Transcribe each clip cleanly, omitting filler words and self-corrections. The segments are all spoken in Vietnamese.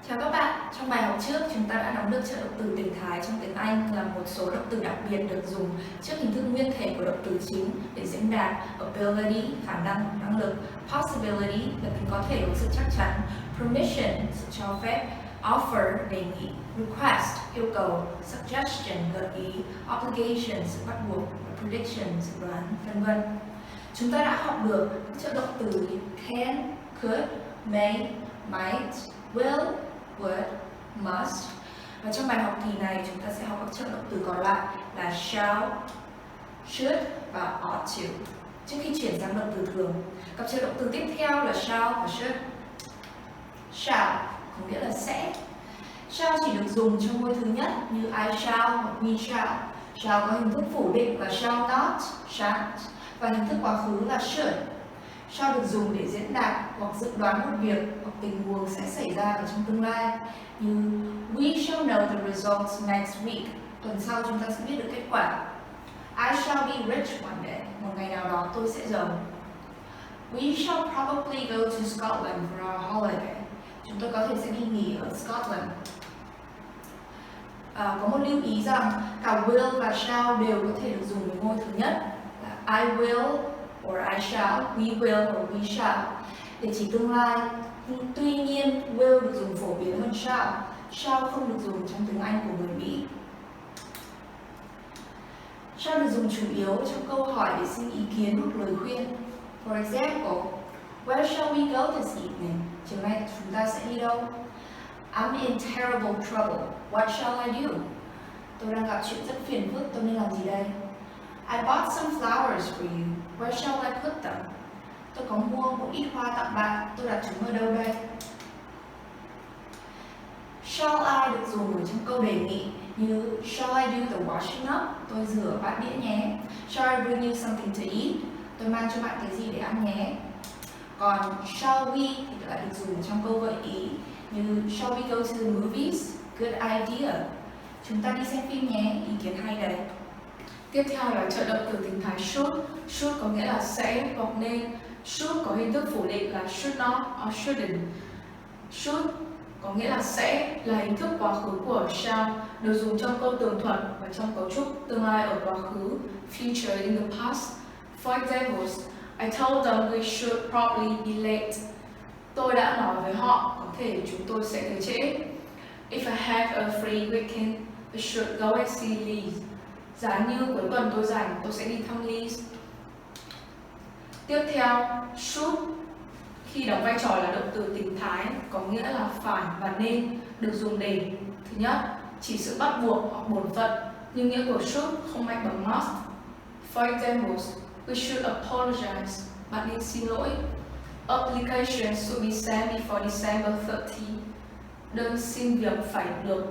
Chào các bạn, trong bài học trước chúng ta đã nắm được trợ động từ tình thái trong tiếng Anh là một số động từ đặc biệt được dùng trước hình thức nguyên thể của động từ chính để diễn đạt ability, khả năng, năng lực, possibility là tính có thể của sự chắc chắn, permission, sự cho phép, offer, đề nghị, request, yêu cầu, suggestion, gợi ý, obligation, sự bắt buộc, prediction, dự đoán, v.v. Chúng ta đã học được các trợ động từ như can, could, may, might, will, would, must. Và trong bài học kỳ này chúng ta sẽ học các trợ động từ còn lại là shall, should và ought to. Trước khi chuyển sang động từ thường, cặp trợ động từ tiếp theo là shall và should. Shall có nghĩa là sẽ. Shall chỉ được dùng trong ngôi thứ nhất như I shall hoặc we shall. Shall có hình thức phủ định là shall not, shan't và hình thức quá khứ là should. Shall được dùng để diễn đạt hoặc dự đoán một việc hoặc tình huống sẽ xảy ra ở trong tương lai như We shall know the results next week. Tuần sau chúng ta sẽ biết được kết quả. I shall be rich one day. Một ngày nào đó tôi sẽ giàu. We shall probably go to Scotland for our holiday. Chúng tôi có thể sẽ đi nghỉ ở Scotland. Có một lưu ý rằng cả will và shall đều có thể được dùng với ngôi thứ nhất là I will or I shall, we will or we shall để chỉ tương lai. Tuy nhiên, will được dùng phổ biến hơn shall. Shall không được dùng trong tiếng Anh của người Mỹ. Shall được dùng chủ yếu trong câu hỏi để xin ý kiến hoặc lời khuyên. For example, where shall we go this evening? Chiều nay chúng ta sẽ đi đâu? I'm in terrible trouble. What shall I do? Tôi đang gặp chuyện rất phiền phức, tôi nên làm gì đây? I bought some flowers for you. Where shall I put them? Tôi có mua một ít hoa tặng bạn, tôi đặt chúng ở đâu đây? Shall I được dùng ở trong câu đề nghị như Shall I do the washing up? Tôi rửa bát đĩa nhé. Shall I bring you something to eat? Tôi mang cho bạn cái gì để ăn nhé. Còn shall we thì lại được dùng trong câu gợi ý như Shall we go to the movies? Good idea. Chúng ta đi xem phim nhé, ý kiến hay đấy. Tiếp theo là trợ động từ tình thái should. Should có nghĩa là sẽ hoặc nên. Should có hình thức phủ định là should not or shouldn't. Should có nghĩa là sẽ là hình thức quá khứ của shall, được dùng trong câu tường thuật và trong cấu trúc tương lai ở quá khứ future in the past. For example, I told them we should probably be late. Tôi đã nói với họ có thể chúng tôi sẽ tới trễ. If I had a free weekend, I should go and see Lee. Giá như cuối tuần tôi rảnh, tôi sẽ đi thăm Lee. Tiếp theo, should khi đóng vai trò là động từ tình thái có nghĩa là phải và nên, được dùng để thứ nhất, chỉ sự bắt buộc hoặc bổn phận, nhưng nghĩa của should không mạnh bằng must. For example, we should apologize. Bạn nên xin lỗi. Application should be sent before December 30. Đơn xin việc phải được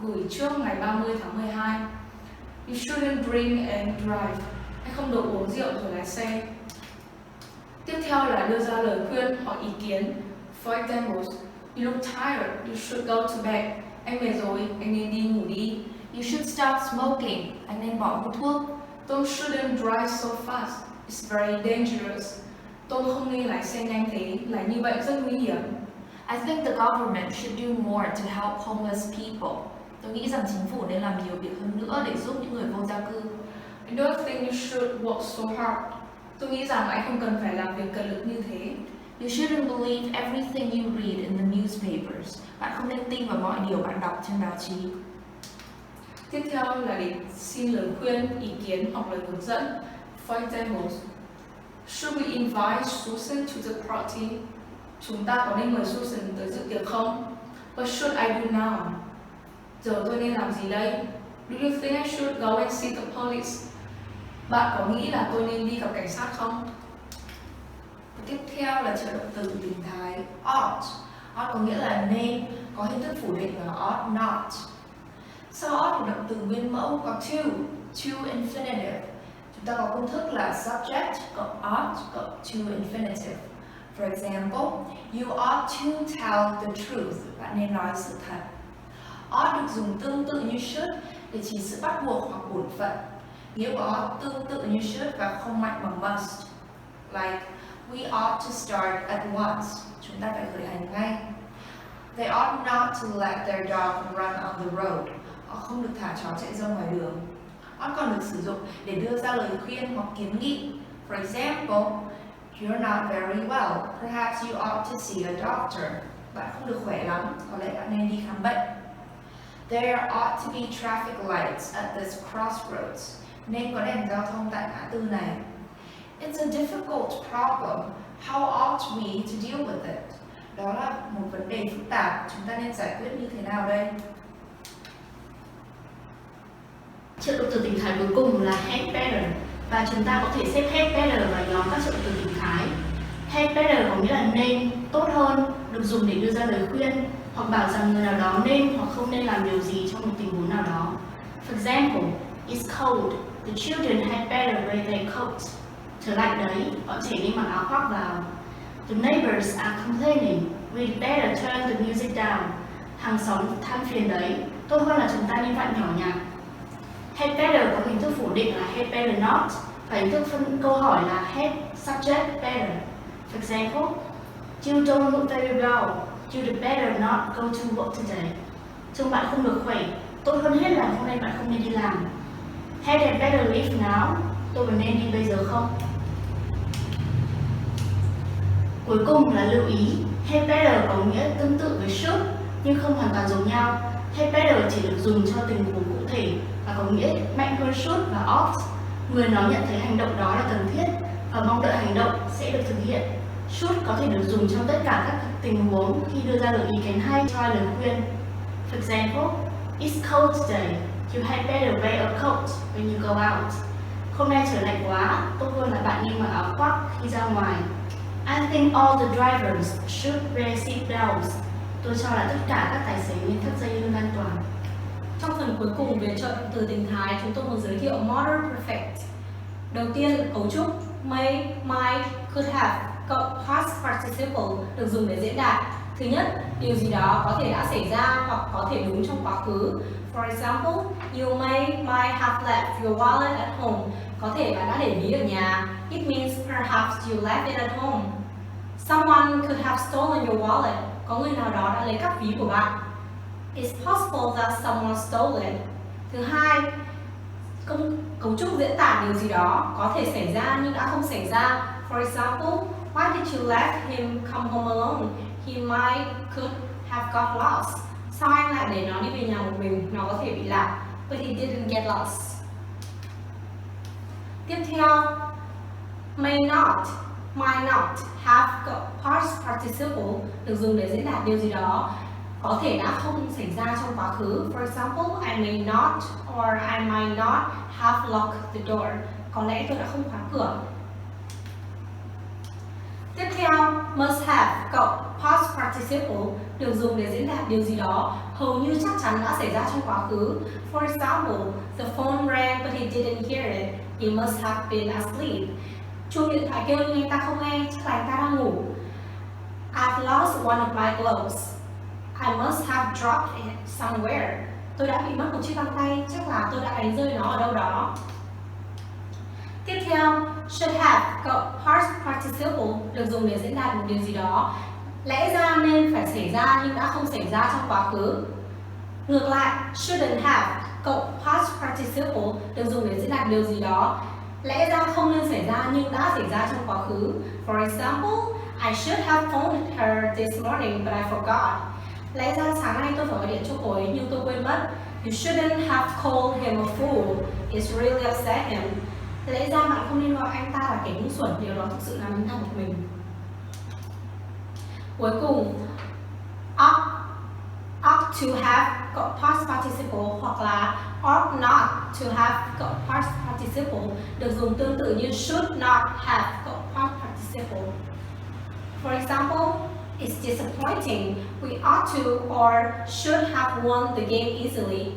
gửi trước ngày 30 tháng 12. You shouldn't drink and drive. Hay không được uống rượu rồi lái xe. Tiếp theo là đưa ra lời khuyên hoặc ý kiến. For example, you look tired, you should go to bed. Anh mệt rồi, anh nên đi ngủ đi. You should stop smoking. Anh nên bỏ hút thuốc. Tom shouldn't drive so fast. It's very dangerous. Tom không nên lái xe nhanh thế, lái như vậy rất nguy hiểm. I think the government should do more to help homeless people. Tôi nghĩ rằng chính phủ nên làm nhiều việc hơn nữa để giúp những người vô gia cư. I don't think you should work so hard. Tôi nghĩ rằng anh không cần phải làm việc cật lực như thế. You shouldn't believe everything you read in the newspapers. Bạn không nên tin vào mọi điều bạn đọc trên báo chí. Tiếp theo là để xin lời khuyên, ý kiến hoặc lời hướng dẫn. For example, should we invite Susan to the party? Chúng ta có nên mời Susan tới dự tiệc không? What should I do now? Giờ tôi nên làm gì đây? Do you think I should go and see the police? Bạn có nghĩ là tôi nên đi gặp cảnh sát không? Tiếp theo là trợ động từ tình thái ought. Ought có nghĩa là nên, có hình thức phủ định là ought not. Sau ought là động từ nguyên mẫu có to infinitive. Chúng ta có công thức là subject cộng ought cộng to infinitive. For example, you ought to tell the truth. Bạn nên nói sự thật. Ought được dùng tương tự như should để chỉ sự bắt buộc hoặc bổn phận. Nghĩa của ought tương tự như should và không mạnh bằng must. Like, we ought to start at once. Chúng ta phải khởi hành ngay. They ought not to let their dog run on the road. Họ không được thả chó chạy ra ngoài đường. Ought còn được sử dụng để đưa ra lời khuyên hoặc kiến nghị. For example, you're not very well. Perhaps you ought to see a doctor. Bạn không được khỏe lắm, có lẽ bạn nên đi khám bệnh. There ought to be traffic lights at this crossroads. Nên có đèn giao thông tại ngã tư này. It's a difficult problem. How ought we to deal with it? Đó là một vấn đề phức tạp, chúng ta nên giải quyết như thế nào đây? Trợ động từ tình thái cuối cùng là had better, và chúng ta có thể xếp had better vào nhóm các trợ động từ tình thái. Had better có nghĩa là nên, tốt hơn, được dùng để đưa ra lời khuyên hoặc bảo rằng người nào đó nên hoặc không nên làm điều gì trong một tình huống nào đó. For example, it's cold. The children had better wear their coats. Trời lạnh đấy, bọn trẻ nên mặc áo khoác vào. The neighbors are complaining. We'd better turn the music down. Hàng xóm than phiền đấy, tốt hơn là chúng ta nên vặn nhỏ nhạc. Had better có hình thức phủ định là had better not, và hình thức phân câu hỏi là had subject better. For example, you don't look very well. You'd better not go to work today. Trông bạn không được khỏe, tốt hơn hết là hôm nay bạn không nên đi làm. Had I better leave now? Tôi có nên đi bây giờ không? Cuối cùng là lưu ý, had better có nghĩa tương tự với should nhưng không hoàn toàn giống nhau. Had better chỉ được dùng cho tình huống cụ thể và có nghĩa mạnh hơn should và ought. Người nói nhận thấy hành động đó là cần thiết và mong đợi hành động sẽ được thực hiện. Should có thể được dùng trong tất cả các tình huống khi đưa ra lời ý kiến hay cho lời khuyên. For example, it's cold today. You had better wear a coat when you go out. Hôm nay trời lạnh quá, tốt hơn là bạn nên mặc áo khoác khi ra ngoài. I think all the drivers should wear seat belts. Tôi cho là tất cả các tài xế nên thắt dây lưng an toàn. Trong phần cuối cùng về trợ động từ tình thái, chúng tôi muốn giới thiệu Modern Perfect. Đầu tiên là cấu trúc may, might, could have, cộng past participle được dùng để diễn đạt. Thứ nhất, điều gì đó có thể đã xảy ra hoặc có thể đúng trong quá khứ. For example, you might have left your wallet at home. Có thể bạn đã để ví ở nhà. It means perhaps you left it at home. Someone could have stolen your wallet. Có người nào đó đã lấy cắp ví của bạn. It's possible that someone stole it. Thứ hai, cấu trúc diễn tả điều gì đó có thể xảy ra nhưng đã không xảy ra. For example, why did you let him come home alone? He could have got lost. Sao anh lại để nó đi về nhà một mình? Nó có thể bị lạc. But he didn't get lost. Tiếp theo, might not have past participle được dùng để diễn đạt điều gì đó có thể đã không xảy ra trong quá khứ. For example, I may not or I might not have locked the door. Có lẽ tôi đã không khóa cửa. Tiếp theo, must have cộng past participle được dùng để diễn đạt điều gì đó hầu như chắc chắn đã xảy ra trong quá khứ. For example, the phone rang but he didn't hear it. He must have been asleep. Chuông điện thoại kêu nhưng anh ta không nghe, chắc là anh ta đang ngủ. I've lost one of my gloves. I must have dropped it somewhere. Tôi đã bị mất một chiếc găng tay, chắc là tôi đã đánh rơi nó ở đâu đó. Tiếp theo, should have cộng past participle được dùng để diễn đạt một điều gì đó lẽ ra nên phải xảy ra nhưng đã không xảy ra trong quá khứ. Ngược lại, shouldn't have cộng past participle được dùng để diễn đạt điều gì đó lẽ ra không nên xảy ra nhưng đã xảy ra trong quá khứ. For example, I should have phoned her this morning but I forgot. Lẽ ra sáng nay tôi phải gọi điện cho cô ấy nhưng tôi quên mất. You shouldn't have called him a fool. It's really upset him. Lẽ ra bạn không nên gọi anh ta là kẻ ngu xuẩn, điều đó thực sự làm anh ta bực mình. Cuối cùng, ought to have cộng past participle hoặc là ought not to have cộng past participle được dùng tương tự như should not have cộng past participle. For example, it's disappointing. We ought to or should have won the game easily.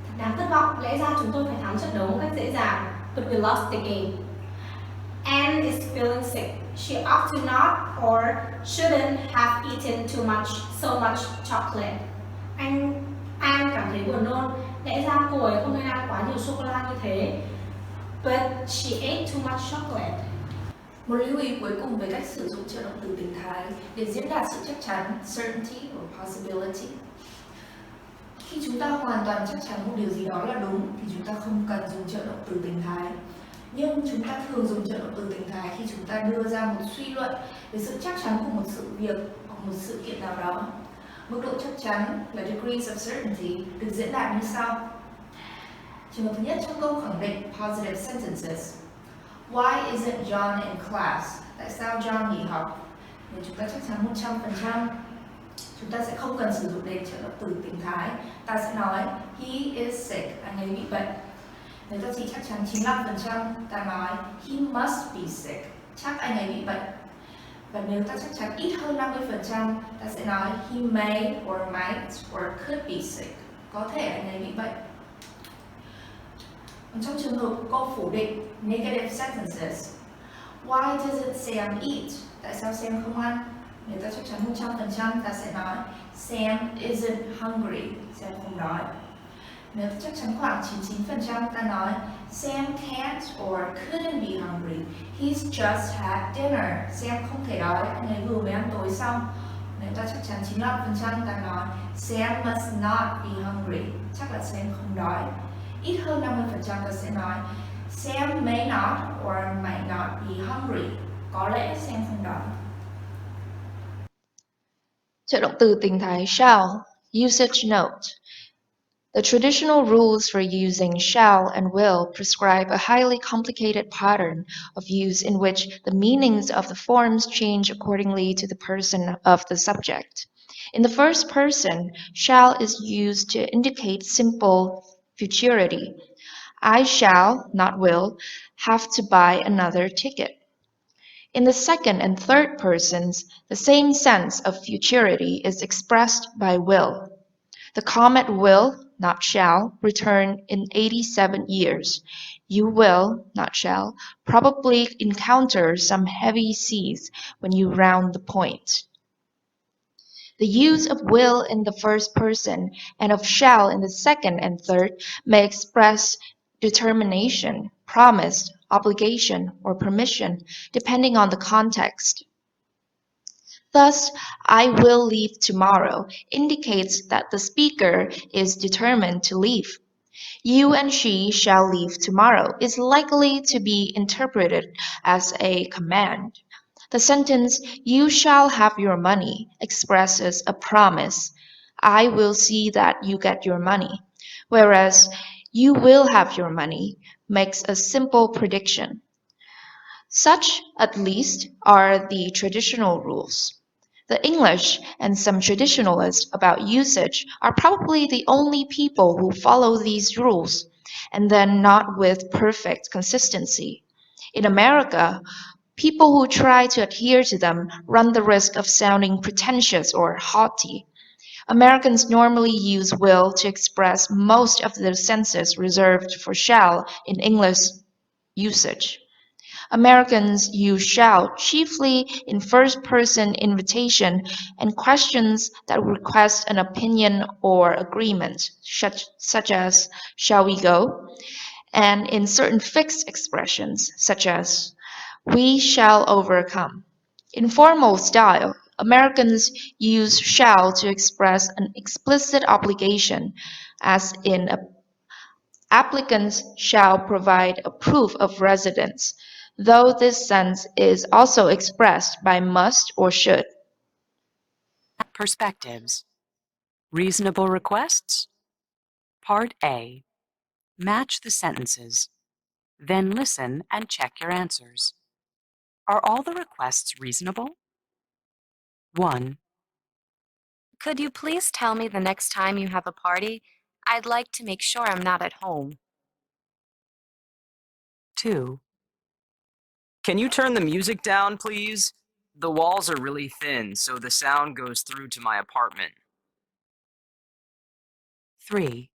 Thật đáng thất vọng, lẽ ra chúng tôi phải thắng trận đấu một cách dễ dàng. But we lost the game. Anne is feeling sick. She ought to not or shouldn't have eaten so much chocolate. Anne cảm thấy buồn nôn. Lẽ ra cô ấy không nên ăn quá nhiều sô cô la như thế. But she ate too much chocolate. Một lưu ý cuối cùng về cách sử dụng trợ động từ tình thái để diễn đạt sự chắc chắn, certainty or possibility. Khi chúng ta hoàn toàn chắc chắn một điều gì đó là đúng thì chúng ta không cần dùng trợ động từ tình thái. Nhưng chúng ta thường dùng trợ động từ tình thái khi chúng ta đưa ra một suy luận về sự chắc chắn của một sự việc hoặc một sự kiện nào đó. Mức độ chắc chắn là degrees of certainty được diễn đạt như sau. Trường hợp thứ nhất trong câu khẳng định positive sentences. Why isn't John in class? Tại sao John nghỉ học? Nếu chúng ta chắc chắn 100%, chúng ta sẽ không cần sử dụng đến trợ động từ tình thái. Ta sẽ nói he is sick, anh ấy bị bệnh. Nếu ta chỉ chắc chắn 95%, ta nói he must be sick, chắc anh ấy bị bệnh. Và nếu ta chắc chắn ít hơn 50%, ta sẽ nói he may or might or could be sick, có thể anh ấy bị bệnh. Trong trường hợp câu phủ định negative sentences, why doesn't Sam eat? Tại sao Sam không ăn? Nếu ta chắc chắn 100%, ta sẽ nói Sam isn't hungry, Sam không đói. Nếu ta chắc chắn khoảng 99%, ta nói Sam can't or couldn't be hungry, he's just had dinner. Sam không thể đói, anh ấy vừa mới ăn tối xong. Nếu ta chắc chắn 95%, ta nói Sam must not be hungry, chắc là Sam không đói. Ít hơn 50% ta sẽ nói Sam may not or might not be hungry, có lẽ Sam không đói. Trợ động từ tình thái shall, usage note. The traditional rules for using shall and will prescribe a highly complicated pattern of use in which the meanings of the forms change accordingly to the person of the subject. In the first person, shall is used to indicate simple futurity. I shall, not will, have to buy another ticket. In the second and third persons, the same sense of futurity is expressed by will. The comet will, not shall, return in 87 years. You will, not shall, probably encounter some heavy seas when you round the point. The use of will in the first person and of shall in the second and third may express determination, promise, obligation, or permission, depending on the context. Thus, I will leave tomorrow indicates that the speaker is determined to leave. You and she shall leave tomorrow is likely to be interpreted as a command. The sentence, you shall have your money, expresses a promise. I will see that you get your money. Whereas, you will have your money makes a simple prediction. Such, at least, are the traditional rules. The English and some traditionalists about usage are probably the only people who follow these rules, and then not with perfect consistency. In America, people who try to adhere to them run the risk of sounding pretentious or haughty. Americans normally use will to express most of the senses reserved for shall in English usage. Americans use shall chiefly in first-person invitation and questions that request an opinion or agreement, such as, shall we go? And in certain fixed expressions, such as, we shall overcome. In formal style, Americans use shall to express an explicit obligation, as in applicants shall provide a proof of residence, though this sense is also expressed by must or should. Perspectives. Reasonable requests. Part A. Match the sentences. Then listen and check your answers. Are all the requests reasonable? 1, Could you please tell me the next time you have a party? I'd like to make sure I'm not at home. 2, Can you turn the music down, please? The walls are really thin, so the sound goes through to my apartment. 3,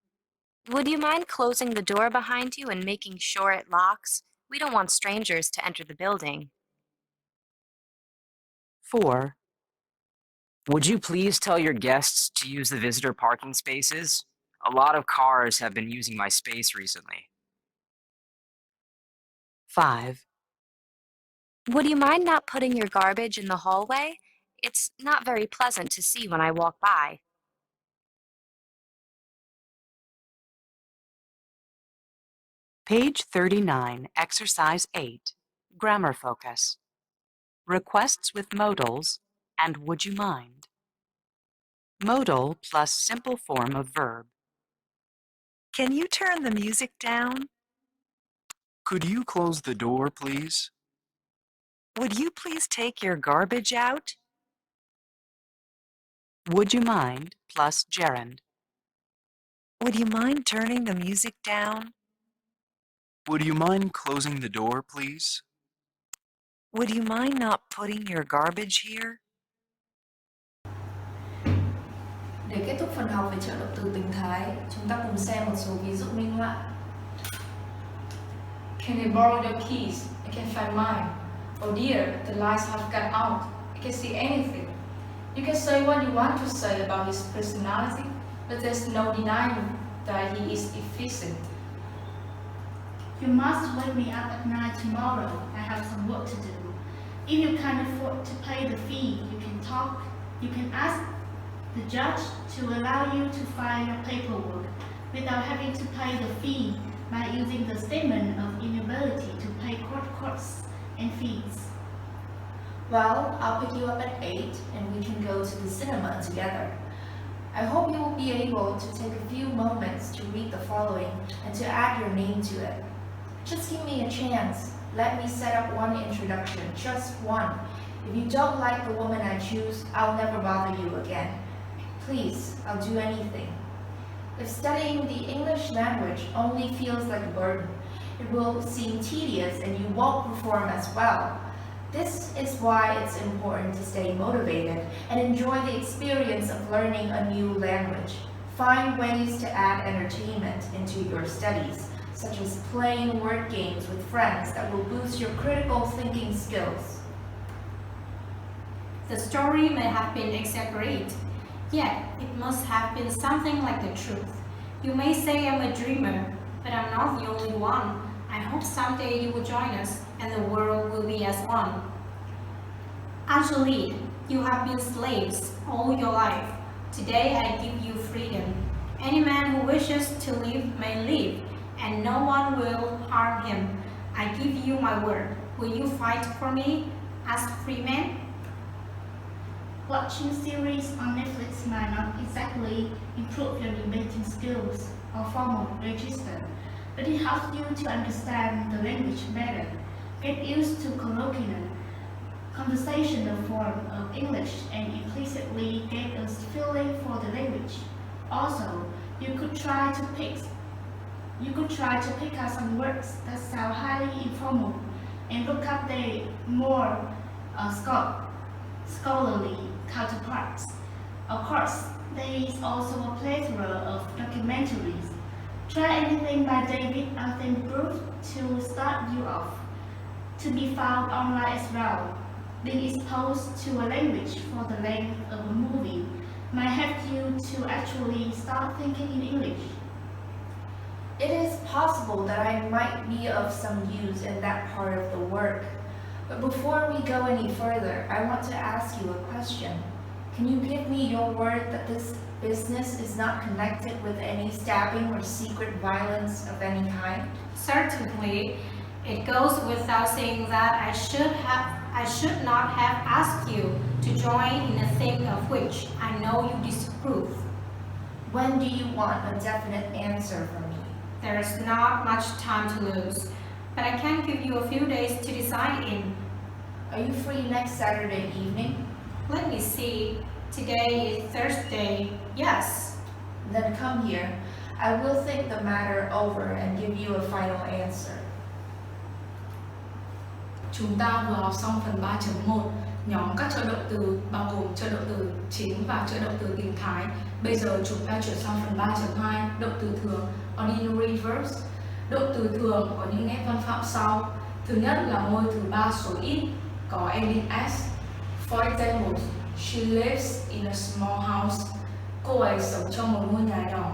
Would you mind closing the door behind you and making sure it locks? We don't want strangers to enter the building. 4, Would you please tell your guests to use the visitor parking spaces? A lot of cars have been using my space recently. 5, Would you mind not putting your garbage in the hallway? It's not very pleasant to see when I walk by. Page 39, Exercise 8, Grammar Focus. Requests with modals and would you mind. Modal plus simple form of verb. Can you turn the music down? Could you close the door, please? Would you please take your garbage out? Would you mind plus gerund. Would you mind turning the music down? Would you mind closing the door, please? Would you mind not putting your garbage here? Để kết thúc phần học về trợ động từ tình thái, chúng ta cùng xem một số ví dụ minh họa. Can I borrow your keys? I can't find mine. Oh dear, the lights have gone out. I can't see anything. You can say what you want to say about his personality, but there's no denying that he is efficient. You must wake me up at 9 tomorrow. I have some work to do. If you can't afford to pay the fee, you can ask the judge to allow you to file your paperwork without having to pay the fee by using the statement of inability to pay court costs and fees. Well, I'll pick you up at 8 and we can go to the cinema together. I hope you will be able to take a few moments to read the following and to add your name to it. Just give me a chance. Let me set up one introduction, just one. If you don't like the woman I choose, I'll never bother you again. Please, I'll do anything. If studying the English language only feels like a burden, it will seem tedious and you won't perform as well. This is why it's important to stay motivated and enjoy the experience of learning a new language. Find ways to add entertainment into your studies, such as playing word games with friends that will boost your critical thinking skills. The story may have been exaggerated, yet it must have been something like the truth. You may say I'm a dreamer, but I'm not the only one. I hope someday you will join us and the world will be as one. Actually, you have been slaves all your life. Today I give you freedom. Any man who wishes to live may live, and no one will harm him. I give you my word. Will you fight for me? Asked Freeman. Watching series on Netflix might not exactly improve your debating skills or formal register, but it helps you to understand the language better. Get used to colloquial, conversational form of English and implicitly get a feeling for the language. Also, you could try to pick out some words that sound highly informal and look up their more scholarly counterparts. Of course, there is also a plethora of documentaries. Try anything by David Attenborough to start you off, to be found online as well. Being exposed to a language for the length of a movie might help you to actually start thinking in English. It is possible that I might be of some use in that part of the work. But before we go any further, I want to ask you a question. Can you give me your word that this business is not connected with any stabbing or secret violence of any kind? Certainly, it goes without saying that I should not have asked you to join in a thing of which I know you disapprove. When do you want a definite answer from me? There is not much time to lose, but I can give you a few days to decide in. Are you free next Saturday evening? Let me see. Today is Thursday. Yes. Then come here. I will think the matter over and give you a final answer. Chúng ta vừa học xong phần 3.1, nhóm các trợ động từ bao gồm trợ động từ chính và trợ động từ tình thái. Bây giờ chúng ta chuyển sang phần 3.2, động từ thường, ordinary verbs. Động từ thường có những nét văn phạm sau. Thứ nhất là môi thứ ba số ít, có ending s. For example, she lives in a small house. Cô ấy sống trong một ngôi nhà nhỏ.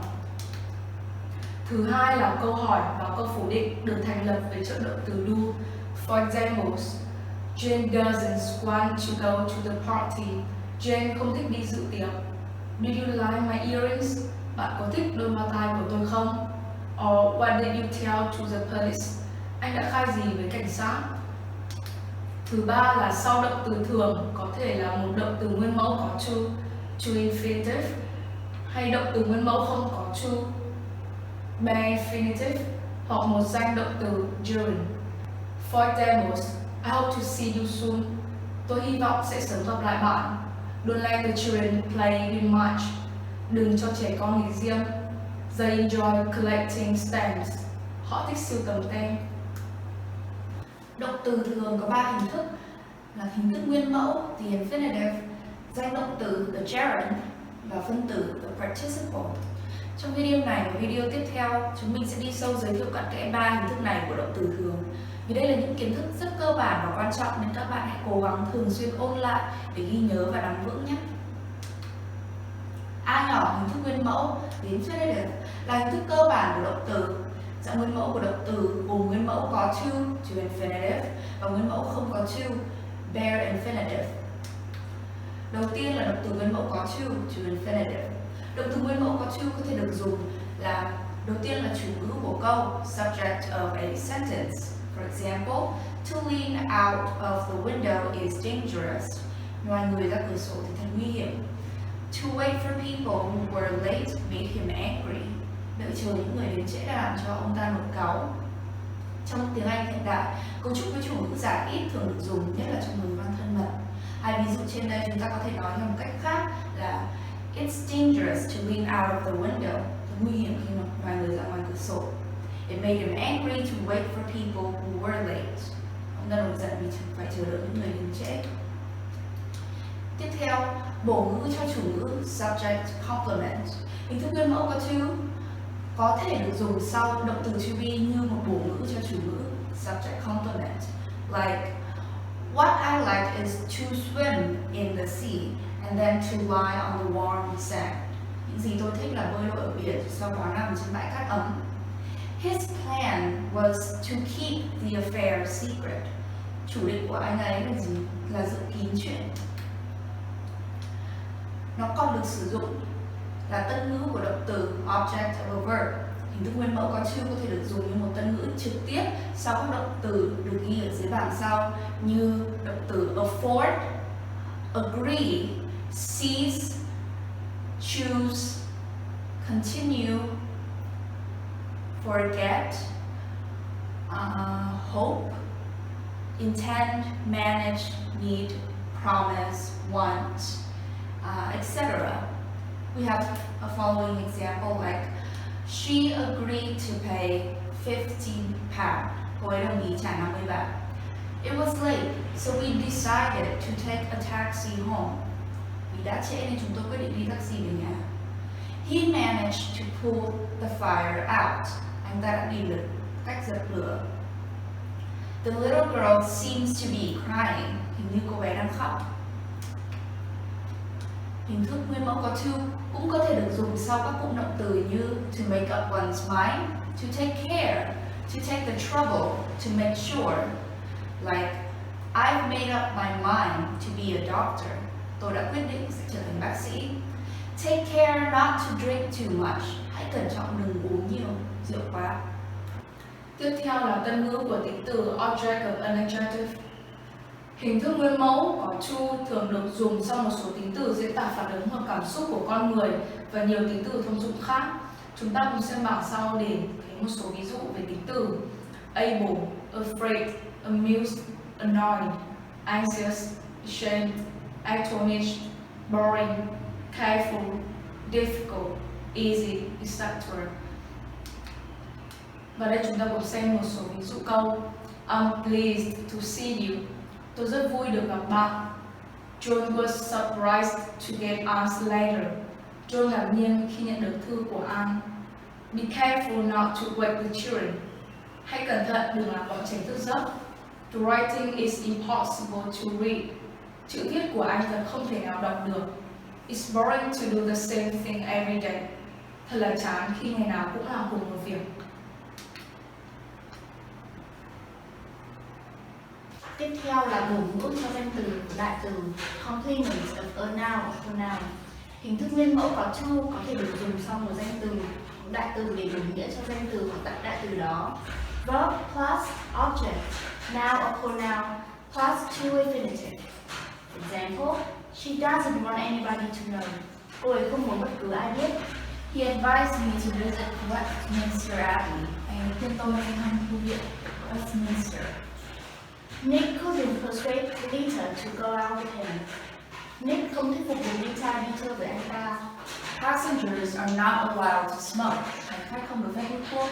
Thứ hai là câu hỏi và câu phủ định được thành lập với trợ động từ do. For example, Jane doesn't want to go to the party. Jane không thích đi dự tiệc. Do you like my earrings? Bạn có thích đôi hoa tai của tôi không? Or what did you tell to the police? Anh đã khai gì với cảnh sát? Thứ ba là sau động từ thường, có thể là một động từ nguyên mẫu có to infinitive, hay động từ nguyên mẫu không có to, be infinitive, hoặc một danh động từ during. For example, I hope to see you soon. Tôi hy vọng sẽ sớm gặp lại bạn. Don't let the children play in much. Đừng cho trẻ con nghỉ riêng. They enjoy collecting stamps. Họ thích sưu tầm tem. Động từ thường có 3 hình thức là hình thức nguyên mẫu, the infinitive, danh động từ, the gerund, và phân tử, the participle. Trong video này và video tiếp theo, chúng mình sẽ đi sâu giới thiệu cặn kẽ 3 hình thức này của động từ thường. Vì đây là những kiến thức rất cơ bản và quan trọng nên các bạn hãy cố gắng thường xuyên ôn lại để ghi nhớ và nắm vững nhé. A nhỏ, hình thức nguyên mẫu, the infinitive, là hình thức cơ bản của động từ. Dạng nguyên mẫu của động từ gồm nguyên mẫu có to infinitive, và nguyên mẫu không có to, bare infinitive. Đầu tiên là động từ nguyên mẫu có to infinitive. Động từ nguyên mẫu có to có thể được dùng là đầu tiên là chủ ngữ của câu, subject of a sentence. For example, to lean out of the window is dangerous. Ngoài người ra cửa sổ thì thật nguy hiểm. To wait for people who were late made him angry. Đợi chờ những người đến trễ đã làm cho ông ta nổi cáu. Trong tiếng Anh hiện đại, cấu trúc với chủ ngữ giả ít thường được dùng, nhất là trong ngữ văn thân mật. Hai ví dụ trên đây chúng ta có thể nói theo một cách khác là it's dangerous to lean out of the window. Nguy hiểm khi mà vài người ra ngoài cửa sổ. It made him angry to wait for people who were late. Ông ta nổi giận vì phải chờ đợi những người đến trễ. Tiếp theo, bổ ngữ cho chủ ngữ, subject complement. Hình thức nguyên mẫu có thể được dùng sau động từ to be như một bổ ngữ cho chủ ngữ, subject complement. Like, what I like is to swim in the sea and then to lie on the warm sand. Những gì tôi thích là bơi lội ở biển, sau đó nằm trên bãi cát ấm. His plan was to keep the affair secret. Chủ định của anh ấy là gì? Là giữ kín chuyện. Nó còn được sử dụng là tân ngữ của động từ, object of a verb. Hình thức nguyên mẫu có thể được dùng như một tân ngữ trực tiếp sau các động từ được ghi ở dưới bảng sau như động từ afford, agree, cease, choose, continue, forget, hope, intend, manage, need, promise, want, etc. We have a following example like she agreed to pay 15 pounds. Cô ấy đồng ý trả 50 bảng. It was late, so we decided to take a taxi home. Vì đã trễ nên chúng tôi quyết định đi taxi về nhà. He managed to pull the fire out. Anh ta đã tìm được cách dập lửa. The little girl seems to be crying. Hình như cô bé đang khóc. Hình thức nguyên mẫu có to cũng có thể được dùng sau các cụm động từ như to make up one's mind, to take care, to take the trouble, to make sure. Like, I've made up my mind to be a doctor. Tôi đã quyết định sẽ trở thành bác sĩ. Take care not to drink too much. Hãy cẩn trọng đừng uống nhiều rượu quá. Tiếp theo là tân ngữ của tính từ object of an adjective. Hình thức nguyên mẫu có to thường được dùng sau một số tính từ diễn tả phản ứng hoặc cảm xúc của con người và nhiều tính từ thông dụng khác. Chúng ta cùng xem bảng sau để thấy một số ví dụ về tính từ able, afraid, amused, annoyed, anxious, ashamed, astonished, boring, careful, difficult, easy, etc. Và đây chúng ta cùng xem một số ví dụ câu. I'm pleased to see you. Tôi rất vui được gặp bạn. John was surprised to get us letter. John ngạc nhiên khi nhận được thư của An. Be careful not to wake the children. Hãy cẩn thận đừng làm bọn trẻ thức giấc. The writing is impossible to read. Chữ viết của anh thật không thể nào đọc được. It's boring to do the same thing every day. Thật là chán khi ngày nào cũng làm cùng một việc. Tiếp theo là bổ ngữ cho danh từ của đại từ complements of a noun or pronoun. Hình thức nguyên mẫu có to có thể được dùng sau một danh từ đại từ để đổi nghĩa cho danh từ hoặc đại từ đó. Verb plus object, noun or pronoun plus to infinitive. Example: She doesn't want anybody to know. Cô ấy không muốn bất cứ ai biết. He advised me to visit Westminster Abbey. Anh khuyên tôi đi thăm thư viện Westminster. Nick couldn't persuade Lita to go out with him. Nick không thuyết phục được Lita đi chơi với anh ta. Passengers are not allowed to smoke. Hành khách không được phép hút thuốc.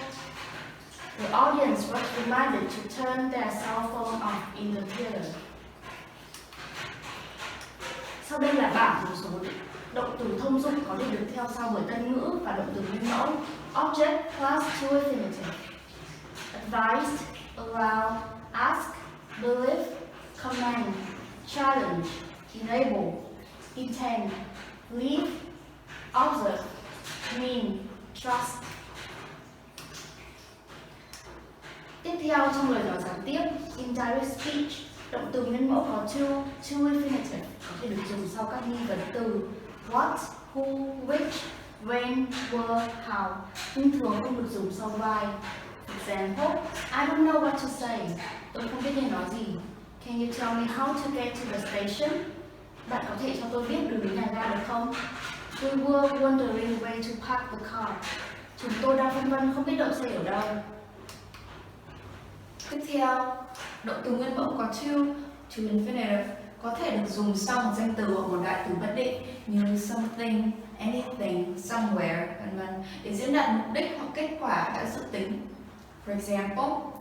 The audience was reminded to turn their cell phone off in the theater. Sau đây là bảng một số động từ thông dụng có thể được theo sau bởi tân ngữ và động từ nguyên mẫu. Object plus to infinitive. Advised, allow, ask, believe, command, challenge, enable, intend, leave, observe, mean, trust. Tiếp theo trong lời nói gián tiếp, indirect speech, động từ nguyên mẫu có to infinitive có thể được dùng sau các nghi vấn từ what, who, which, when, were, how, nhưng thường không được dùng sau why. Example: I don't know what to say. Tôi không biết nên nói gì. Can you tell me how to get to the station? Bạn có thể cho tôi biết đường đến nhà ga được không? We were wondering where to park the car. Chúng tôi đang phân vân không biết đậu xe ở đâu. Tiếp theo, động từ nguyên mẫu có to infinitive có thể được dùng sau một danh từ hoặc một đại từ bất định như something, anything, somewhere, v.v. để diễn đạt mục đích hoặc kết quả đã dự tính. For example,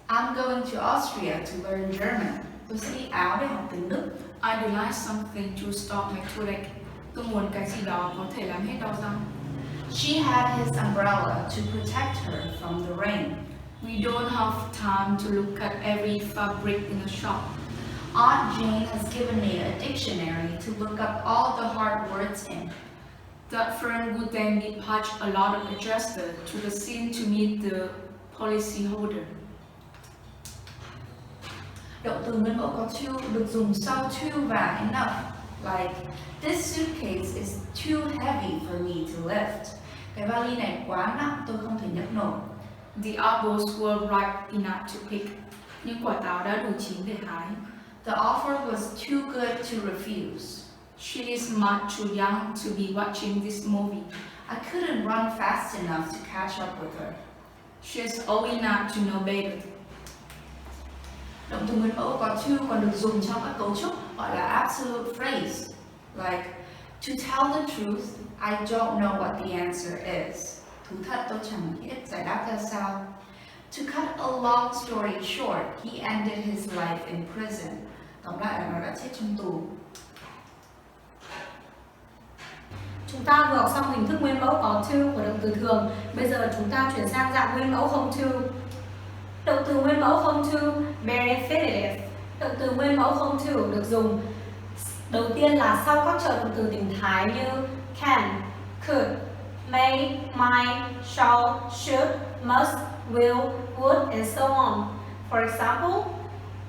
I'm going to Austria to learn German. Tôi sẽ đi Áo để học tiếng Đức. I'd like something to stop my toothache. Tôi muốn cái gì đó có thể làm hết đau răng. She had his umbrella to protect her from the rain. We don't have time to look at every fabric in the shop. Aunt Jane has given me a dictionary to look up all the hard words in. That friend would then dispatch a lot of adjusters to the scene to meet the policyholder. Động từ nguyên mẫu có to được dùng sau to và enough. Like, this suitcase is too heavy for me to lift. Cái vali này quá nặng, tôi không thể nhấc nổi. The apples were ripe enough to pick. Những quả táo đã đủ chín để hái. The offer was too good to refuse. She is much too young to be watching this movie. I couldn't run fast enough to catch up with her. She is old enough to know better. Động từ nguyên mẫu có to còn được dùng trong các cấu trúc gọi là absolute phrase. Like, to tell the truth, I don't know what the answer is. Thú thật tôi chẳng biết giải đáp ra sao. To cut a long story short, he ended his life in prison. Tóm lại là nó đã chết trong tù. Chúng ta vừa học xong hình thức nguyên mẫu có to của động từ thường. Bây giờ chúng ta chuyển sang dạng nguyên mẫu không to. Động từ nguyên mẫu không to, bare infinitive. Động từ nguyên mẫu không to được dùng đầu tiên là sau các trợ động từ tình thái như can, could, may, might, shall, should, must, will, would, and so on. For example,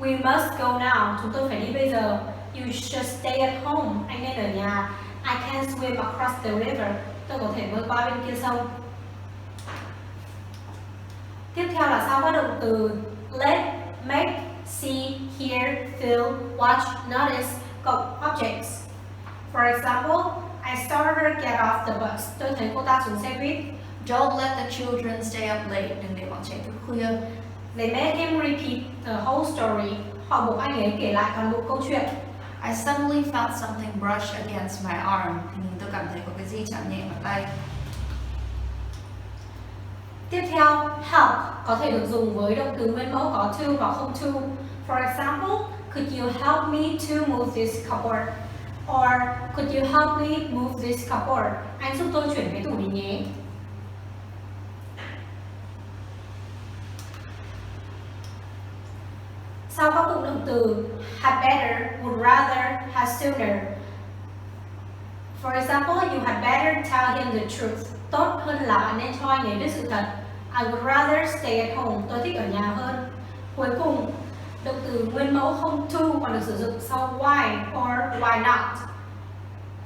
we must go now. Chúng tôi phải đi bây giờ. You should stay at home. Anh nên ở nhà. I can swim across the river. Tôi có thể bơi qua bên kia sông. Tiếp theo là sau các động từ let, make, see, hear, feel, watch, notice, cộng objects. For example, I saw her get off the bus. Tôi thấy cô ta xuống xe buýt. Don't let the children stay up late. Đừng để bọn trẻ thức khuya. They made him repeat the whole story. Họ buộc anh ấy kể lại toàn bộ câu chuyện. I suddenly felt something brush against my arm. Thì tôi cảm thấy có cái gì chạm nhẹ vào tay. Tiếp theo, help có thể được dùng với động từ nguyên mẫu có to và không to. For example, could you help me to move this cupboard? Or could you help me move this cupboard? Anh giúp tôi chuyển cái tủ này nhé. Sau các cụm động từ had better, would rather, had sooner. For example, you had better tell him the truth. Tốt hơn là bạn nên cho anh ấy biết sự thật. I would rather stay at home. Tôi thích ở nhà hơn. Cuối cùng, động từ từ nguyên mẫu không to còn được sử dụng sau why or why not.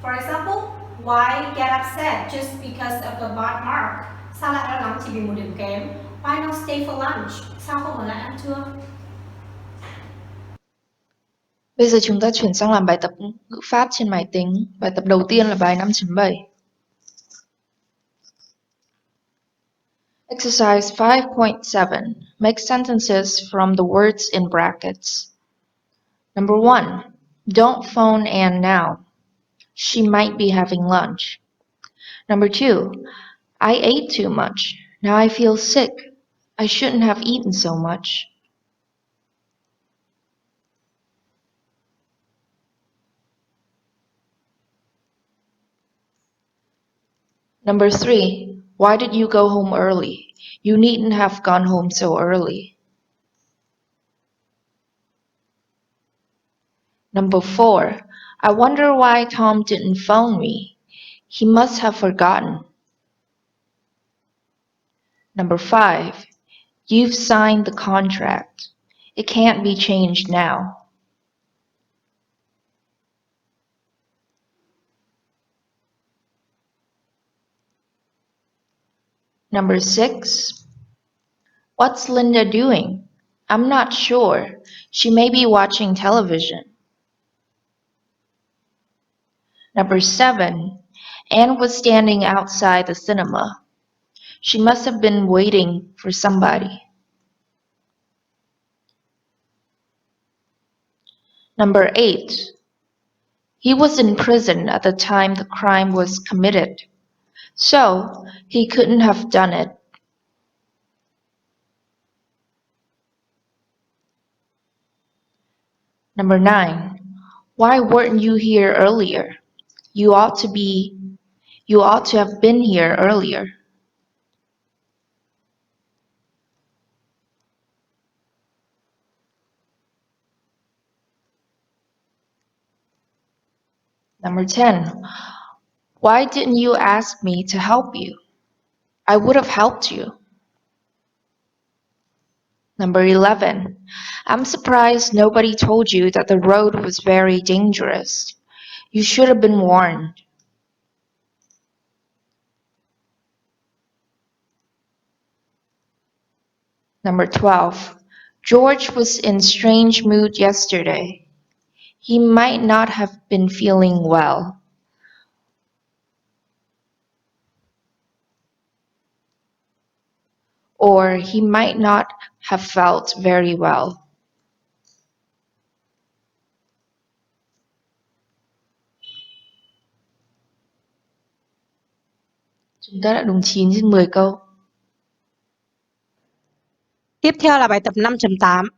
For example, why get upset just because of a bad mark? Sao lại lo lắng chỉ vì một điểm kém? Why not stay for lunch? Sao không ở lại ăn trưa? Bây giờ chúng ta chuyển sang làm bài tập ngữ pháp trên máy tính. Bài tập đầu tiên là bài 5.7. Exercise 5.7. Make sentences from the words in brackets. Number 1. Don't phone Anne now. She might be having lunch. Number 2. I ate too much. Now I feel sick. I shouldn't have eaten so much. Number 3. Why did you go home early? You needn't have gone home so early. Number 4. I wonder why Tom didn't phone me. He must have forgotten. Number 5. You've signed the contract. It can't be changed now. Number 6. What's Linda doing? I'm not sure. She may be watching television. Number 7. Anne was standing outside the cinema. She must have been waiting for somebody. Number 8. He was in prison at the time the crime was committed, so he couldn't have done it. Number 9. Why weren't you here earlier? You ought to have been here earlier. Number 10. Why didn't you ask me to help you? I would have helped you. Number 11. I'm surprised nobody told you that the road was very dangerous. You should have been warned. Number 12. George was in strange mood yesterday. He might not have been feeling well. Or he might not have felt very well. Chúng ta đã đúng 9 trên 10 câu. Tiếp theo là bài tập 5.8.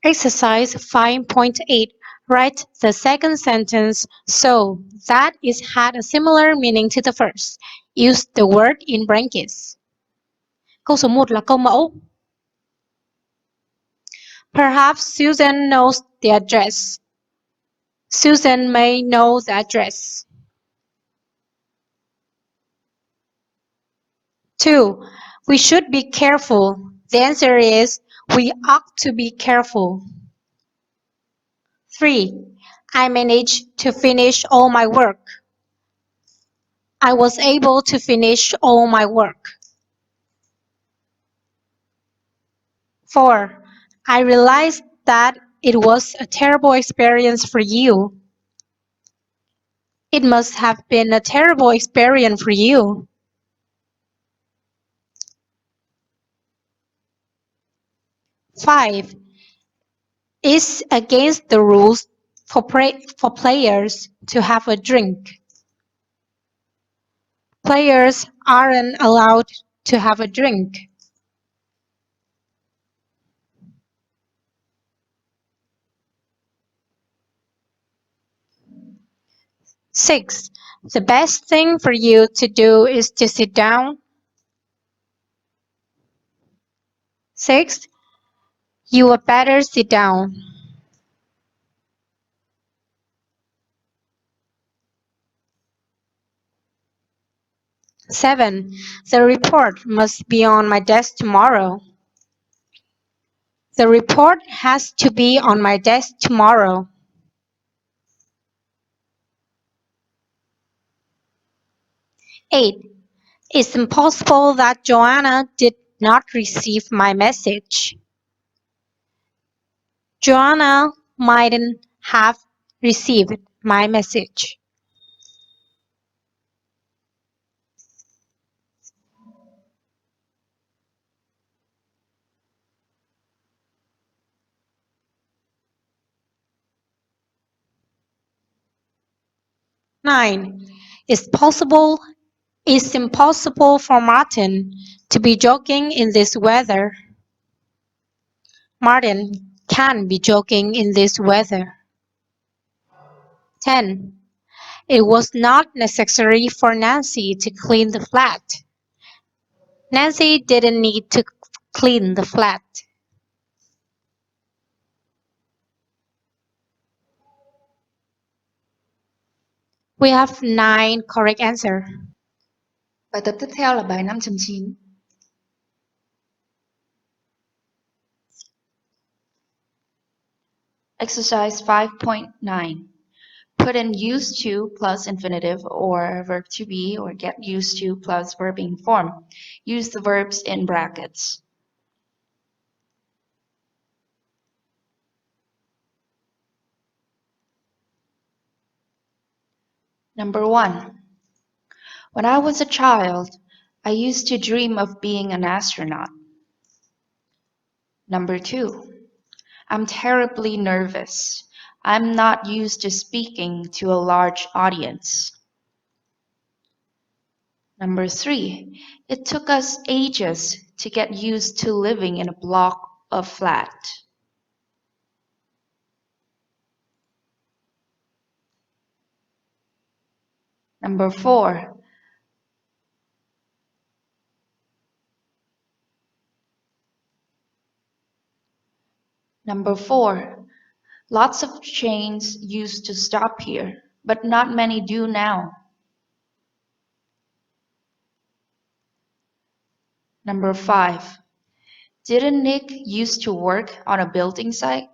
Exercise 5.8. Write the second sentence so that it had a similar meaning to the first. Use the word in brackets. Câu số 1 là câu mẫu. Perhaps Susan knows the address. Susan may know the address. 2. We should be careful. The answer is we ought to be careful. 3. I managed to finish all my work. I was able to finish all my work. 4. I realized that it was a terrible experience for you. It must have been a terrible experience for you. 5. It's against the rules for players to have a drink. Players aren't allowed to have a drink. 6. The best thing for you to do is to sit down. 6. You had better sit down. 7. The report must be on my desk tomorrow. The report has to be on my desk tomorrow. 8. It's impossible that Joanna did not receive my message. Joanna mightn't have received my message. Nine. It's impossible for Martin to be joking in this weather. Martin can't be joking in this weather. 10. It was not necessary for Nancy to clean the flat. Nancy didn't need to clean the flat. We have 9 correct answers. Bài tập tiếp theo là bài 5.9. Exercise 5.9. Put in used to plus infinitive or verb to be or get used to plus verb in form. Use the verbs in brackets. Number 1. When I was a child, I used to dream of being an astronaut. Number 2. I'm terribly nervous. I'm not used to speaking to a large audience. Number 3. It took us ages to get used to living in a block of flat. Number 4. Number 4. Lots of trains used to stop here, but not many do now. Number 5. Didn't Nick used to work on a building site?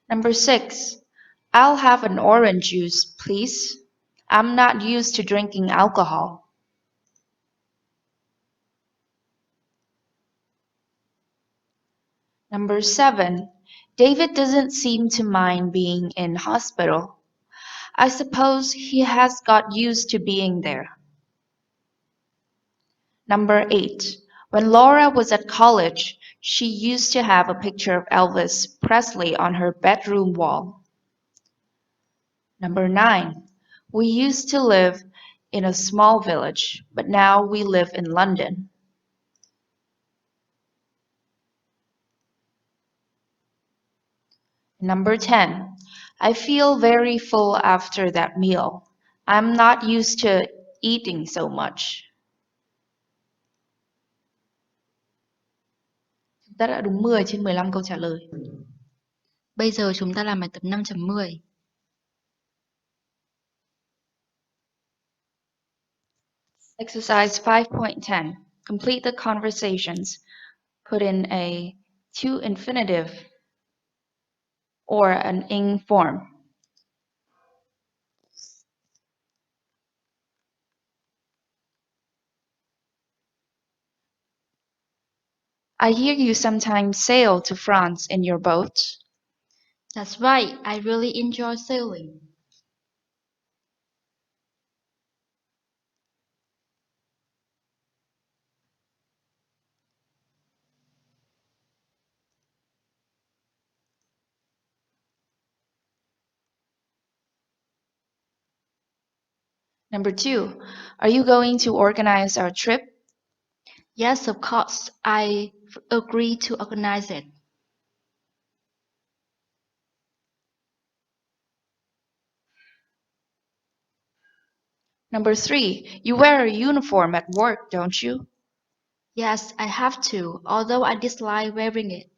Number 6. I'll have an orange juice, please. I'm not used to drinking alcohol. Number 7. David doesn't seem to mind being in hospital. I suppose he has got used to being there. Number 8. When Laura was at college, she used to have a picture of Elvis Presley on her bedroom wall. Number 9. We used to live in a small village, but now we live in London. Number 10. I feel very full after that meal. I'm not used to eating so much. Chúng ta đã đúng 10 trên 15 câu trả lời. Bây giờ chúng ta làm bài tập 5.10. Exercise 5.10. Complete the conversations. Put in a to infinitive or an ing form. I hear you sometimes sail to France in your boat. That's right, I really enjoy sailing. Number 2. Are you going to organize our trip? Yes, of course, I agree to organize it. Number 3. You wear a uniform at work, don't you? Yes, I have to, although I dislike wearing it.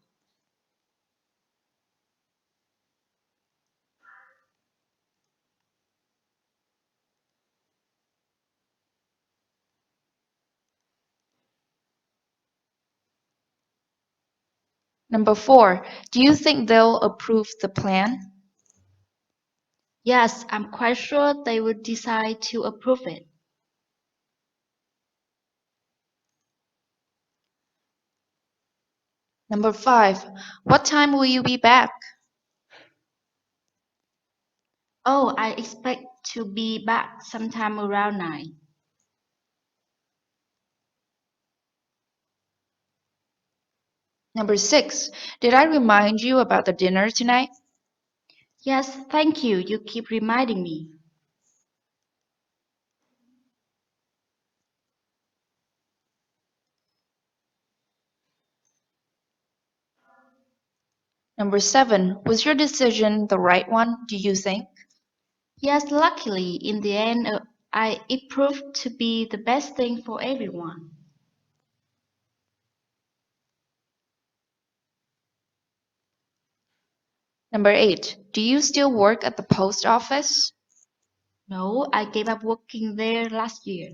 Number 4, do you think they'll approve the plan? Yes, I'm quite sure they will decide to approve it. Number 5, what time will you be back? Oh, I expect to be back sometime around 9. Number 6, did I remind you about the dinner tonight? Yes, thank you. You keep reminding me. Number 7, was your decision the right one, do you think? Yes, luckily, in the end, it proved to be the best thing for everyone. Number 8, do you still work at the post office? No, I gave up working there last year.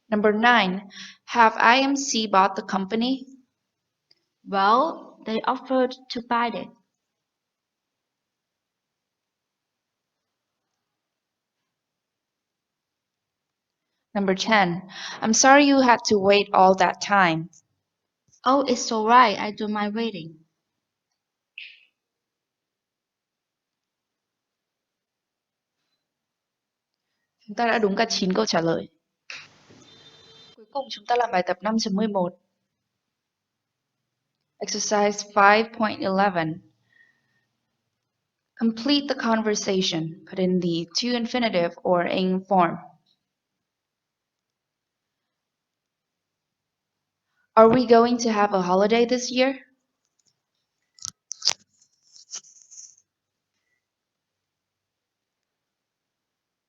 Number 9, have IMC bought the company? Well, they offered to buy it. Number 10, I'm sorry you had to wait all that time. Oh, it's all right. I don't mind waiting. Chúng ta đã đúng cả 9 câu trả lời. Cuối cùng chúng ta làm bài tập 5.11. Exercise 5.11. Complete the conversation. Put in the to infinitive or ing form. Are we going to have a holiday this year?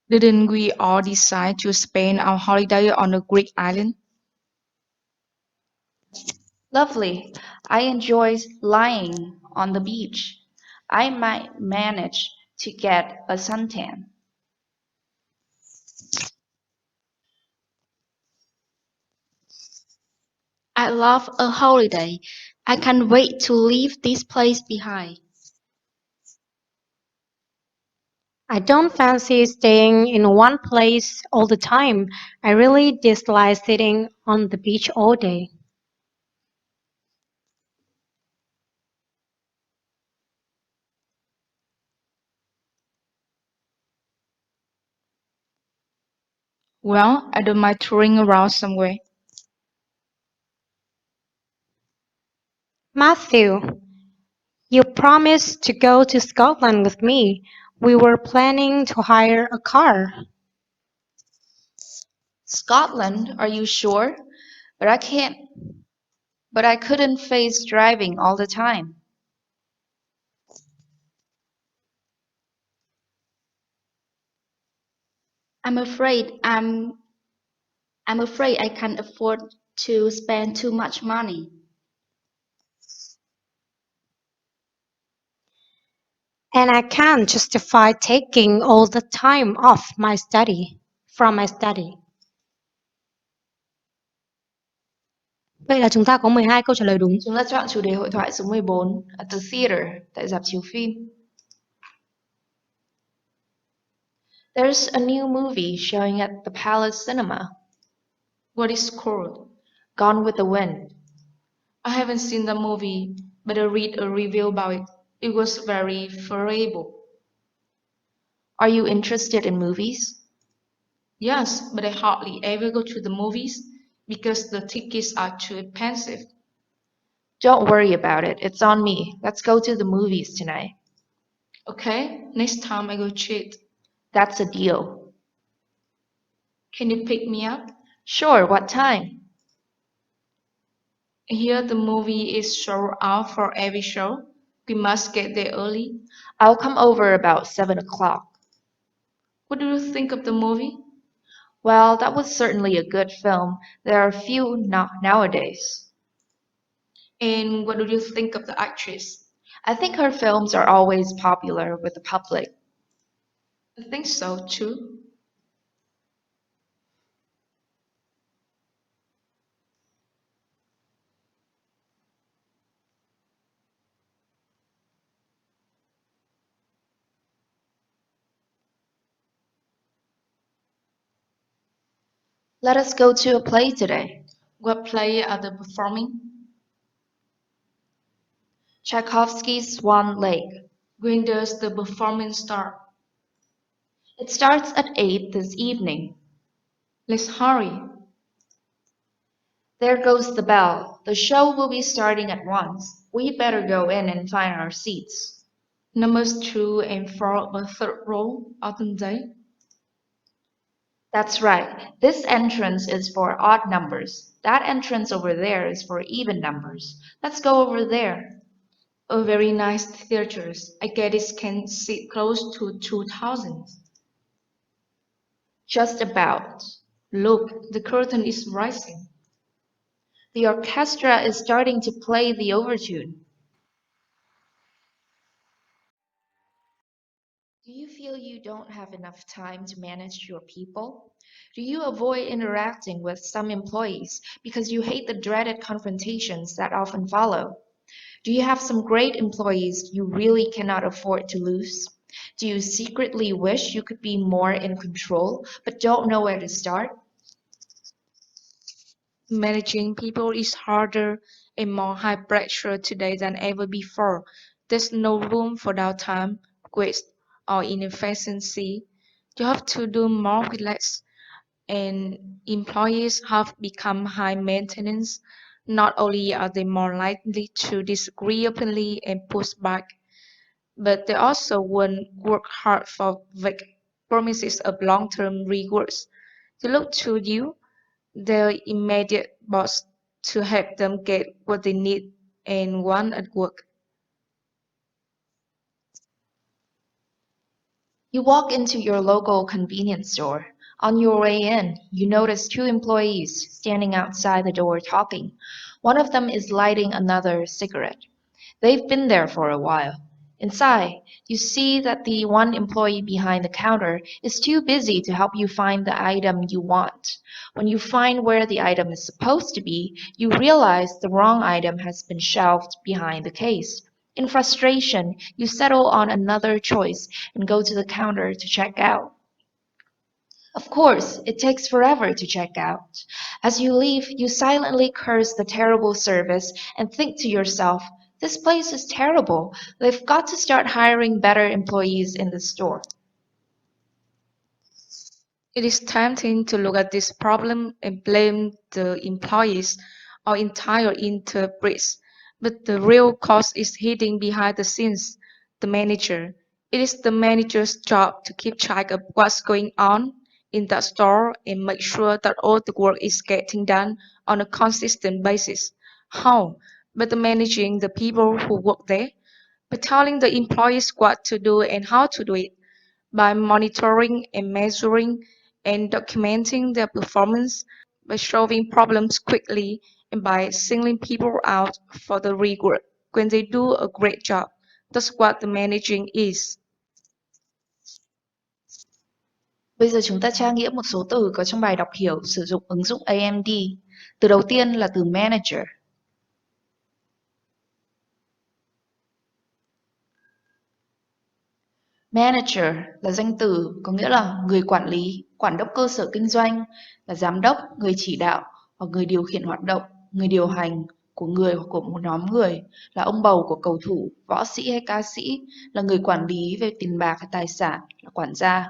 Didn't we all decide to spend our holiday on a Greek island? Lovely. I enjoy lying on the beach. I might manage to get a suntan. I love a holiday. I can't wait to leave this place behind. I don't fancy staying in one place all the time. I really dislike sitting on the beach all day. Well, I don't mind touring around somewhere. Matthew, you promised to go to Scotland with me. We were planning to hire a car. Scotland, are you sure? But I can't. But I couldn't face driving all the time. I'm afraid I can't afford to spend too much money. And I can't justify taking all the time off my study from my study. Vậy là chúng ta có 12 câu trả lời đúng. Chúng ta chọn chủ đề hội thoại số 14, at the theater, tại rạp chiếu phim. There's a new movie showing at the Palace Cinema. What is it called? Gone with the Wind. I haven't seen the movie, but I read a review about it. It was very favorable. Are you interested in movies? Yes, but I hardly ever go to the movies because the tickets are too expensive. Don't worry about it. It's on me. Let's go to the movies tonight. Okay, next time I go cheat. That's a deal. Can you pick me up? Sure, what time? Here the movie is sold out for every show. We must get there early. I'll come over about 7 o'clock. What do you think of the movie? Well, that was certainly a good film. There are few nowadays. And what do you think of the actress? I think her films are always popular with the public. I think so too. Let us go to a play today. What play are they performing? Tchaikovsky's Swan Lake. When does the performance start? It starts at 8 this evening. Let's hurry. There goes the bell. The show will be starting at once. We better go in and find our seats. Numbers 2 and 4 of the third row, aren't they? That's right. This entrance is for odd numbers. That entrance over there is for even numbers. Let's go over there. A very nice theaters. I guess it can sit close to 2,000. Just about. Look, the curtain is rising. The orchestra is starting to play the overtune. Do you feel you don't have enough time to manage your people? Do you avoid interacting with some employees because you hate the dreaded confrontations that often follow? Do you have some great employees you really cannot afford to lose? Do you secretly wish you could be more in control but don't know where to start? Managing people is harder and more high pressure today than ever before. There's no room for downtime, waste, or inefficiency. You have to do more with less, and employees have become high maintenance. Not only are they more likely to disagree openly and push back, but they also won't work hard for vague promises of long-term rewards. They look to you, their immediate boss, to help them get what they need and want at work. You walk into your local convenience store. On your way in, you notice two employees standing outside the door talking. One of them is lighting another cigarette. They've been there for a while. Inside, you see that the one employee behind the counter is too busy to help you find the item you want. When you find where the item is supposed to be, you realize the wrong item has been shelved behind the case. In frustration, you settle on another choice and go to the counter to check out. Of course, it takes forever to check out. As you leave, you silently curse the terrible service and think to yourself, this place is terrible. They've got to start hiring better employees in the store. It is tempting to look at this problem and blame the employees or entire enterprise, but the real cause is hidden behind the scenes, the manager. It is the manager's job to keep track of what's going on in that store and make sure that all the work is getting done on a consistent basis. How? By managing the people who work there, by telling the employees what to do and how to do it, by monitoring and measuring and documenting their performance, by solving problems quickly, and by singling people out for the reward when they do a great job. That's what the managing is. Bây giờ chúng ta tra nghĩa một số từ có trong bài đọc hiểu sử dụng ứng dụng AMD. Từ đầu tiên là từ manager. Manager là danh từ có nghĩa là người quản lý, quản đốc cơ sở kinh doanh, là giám đốc, người chỉ đạo hoặc người điều khiển hoạt động, người điều hành của người hoặc của một nhóm người, là ông bầu của cầu thủ, võ sĩ hay ca sĩ, là người quản lý về tiền bạc hay tài sản, là quản gia.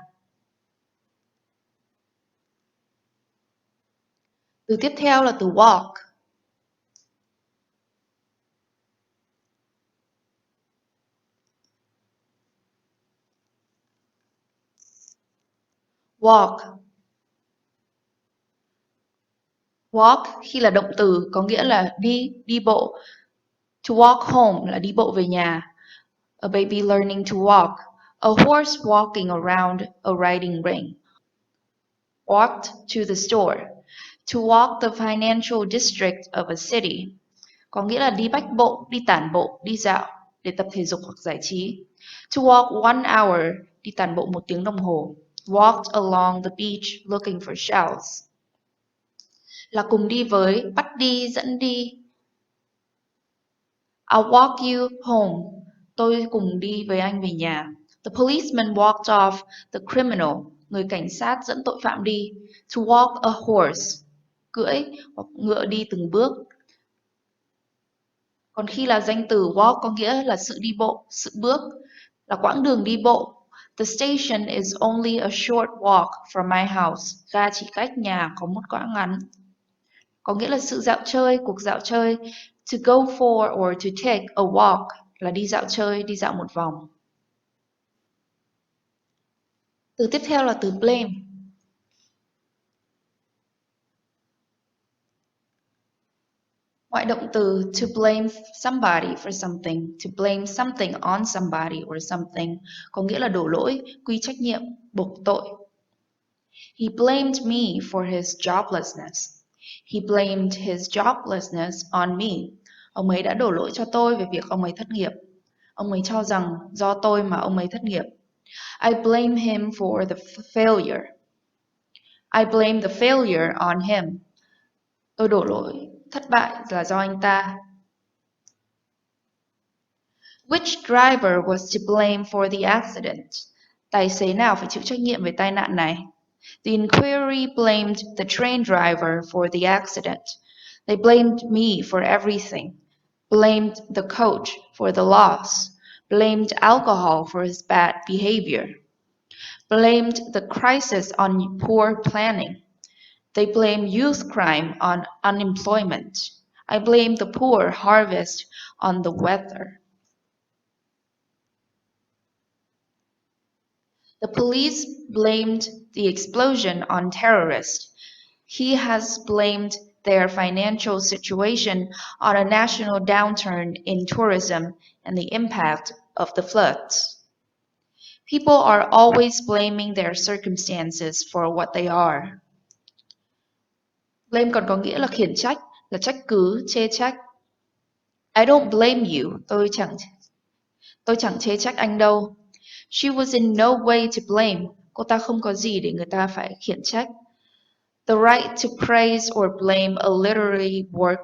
Từ tiếp theo là từ walk. Walk. Walk khi là động từ có nghĩa là đi, đi bộ. To walk home là đi bộ về nhà. A baby learning to walk. A horse walking around a riding ring. Walked to the store. To walk the financial district of a city. Có nghĩa là đi bách bộ, đi tản bộ, đi dạo để tập thể dục hoặc giải trí. To walk 1 hour, đi tản bộ 1 tiếng đồng hồ. Walked along the beach looking for shells. Là cùng đi với, bắt đi, dẫn đi. I'll walk you home. Tôi cùng đi với anh về nhà. The policeman walked off the criminal. Người cảnh sát dẫn tội phạm đi. To walk a horse. Cưỡi hoặc ngựa đi từng bước. Còn khi là danh từ walk có nghĩa là sự đi bộ, sự bước, là quãng đường đi bộ. The station is only a short walk from my house. Ga chỉ cách nhà có một quãng ngắn. Có nghĩa là sự dạo chơi, cuộc dạo chơi. To go for or to take a walk là đi dạo chơi, đi dạo một vòng. Từ tiếp theo là từ blame. Ngoại động từ to blame somebody for something, to blame something on somebody or something có nghĩa là đổ lỗi, quy trách nhiệm, buộc tội. He blamed me for his joblessness. He blamed his joblessness on me. Ông ấy đã đổ lỗi cho tôi về việc ông ấy thất nghiệp. Ông ấy cho rằng do tôi mà ông ấy thất nghiệp. I blame him for the failure. I blame the failure on him. Tôi đổ lỗi thất bại là do anh ta. Which driver was to blame for the accident? Tài xế nào phải chịu trách nhiệm về tai nạn này? The inquiry blamed the train driver for the accident. They blamed me for everything. Blamed the coach for the loss. Blamed alcohol for his bad behavior. Blamed the crisis on poor planning. They blame youth crime on unemployment. I blame the poor harvest on the weather. The police blamed the explosion on terrorists. He has blamed their financial situation on a national downturn in tourism and the impact of the floods. People are always blaming their circumstances for what they are. Blame còn có nghĩa là khiển trách, là trách cứ, chê trách. I don't blame you, tôi chẳng chê trách anh đâu. She was in no way to blame, cô ta không có gì để người ta phải khiển trách. The right to praise or blame a literary work.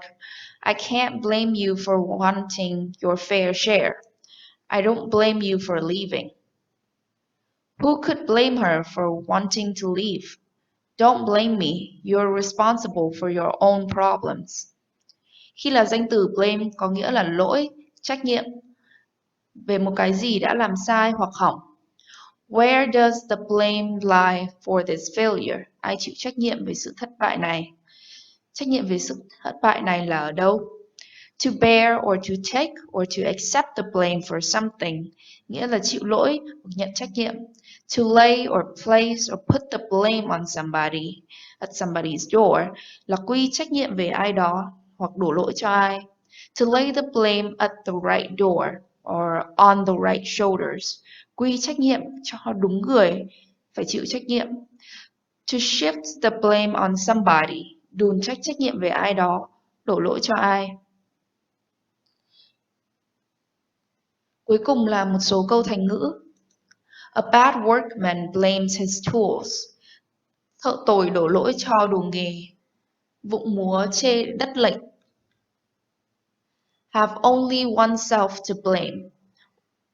I can't blame you for wanting your fair share. I don't blame you for leaving. Who could blame her for wanting to leave? Don't blame me. You're responsible for your own problems. Khi là danh từ blame có nghĩa là lỗi, trách nhiệm về một cái gì đã làm sai hoặc hỏng. Where does the blame lie for this failure? Ai chịu trách nhiệm về sự thất bại này? Trách nhiệm về sự thất bại này là ở đâu? To bear or to take or to accept the blame for something nghĩa là chịu lỗi hoặc nhận trách nhiệm. To lay or place or put the blame on somebody at somebody's door là quy trách nhiệm về ai đó hoặc đổ lỗi cho ai. To lay the blame at the right door or on the right shoulders quy trách nhiệm cho đúng người phải chịu trách nhiệm. To shift the blame on somebody đùn trách trách nhiệm về ai đó, đổ lỗi cho ai. Cuối cùng là một số câu thành ngữ. A bad workman blames his tools. Thợ tồi đổ lỗi cho đồ nghề. Vụng múa chê đất lệch. Have only oneself to blame.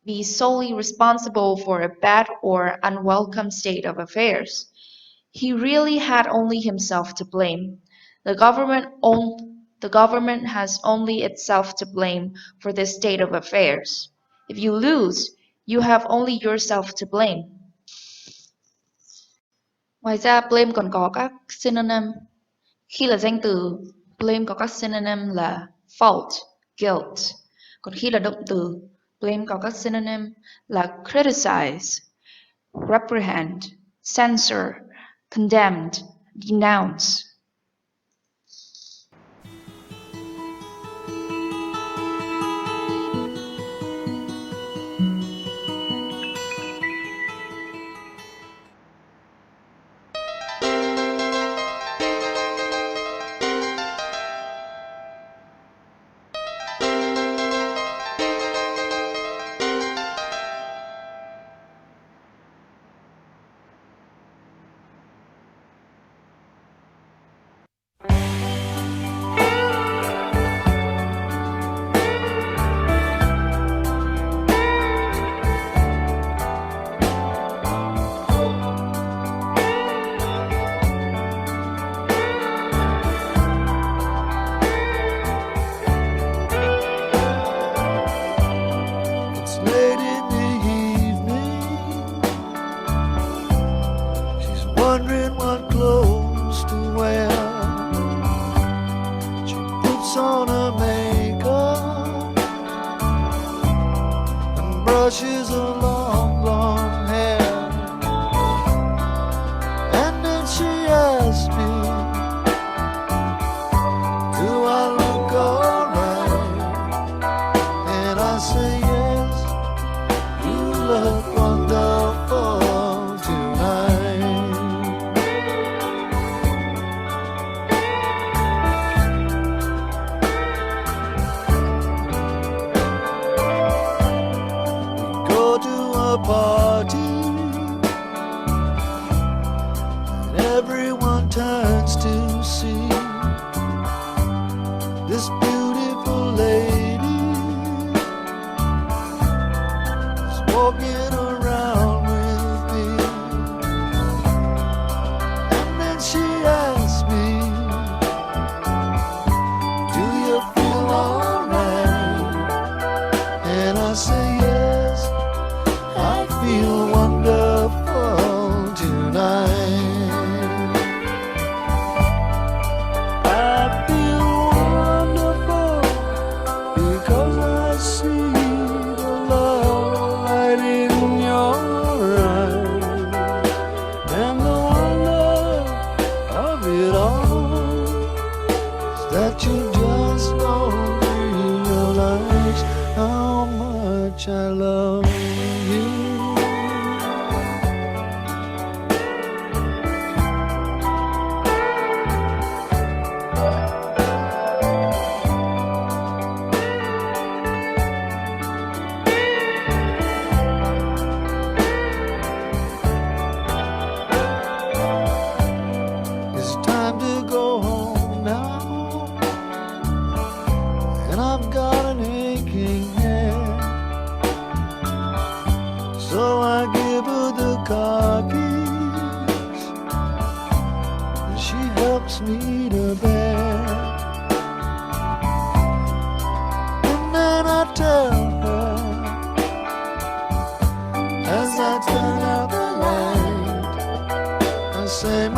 Be solely responsible for a bad or unwelcome state of affairs. He really had only himself to blame. The government has only itself to blame for this state of affairs. If you lose, you have only yourself to blame. Ngoài ra, blame còn có các synonym. Khi là danh từ, blame có các synonym là fault, guilt. Còn khi là động từ, blame có các synonym là criticize, reprehend, censor, condemned, denounce. wondering what clothes to wear. She puts on her makeup and brushes her long blonde hair, and then she asks me, do I look alright? And I say yes, you look wonderful tonight. We go to a party and everyone turns to see this beautiful lady is walking around with me. And then she asks me, do you feel alright? And I say yes, I feel wonderful tonight. I feel wonderful because I see the love light in your eyes, and the wonder of it all is that you just don't realize how much I love you. It's time to go home now, and I've got an aching head. So I give her the car keys, and she helps me to bed. And then I tell her, as I turn out the light, I say,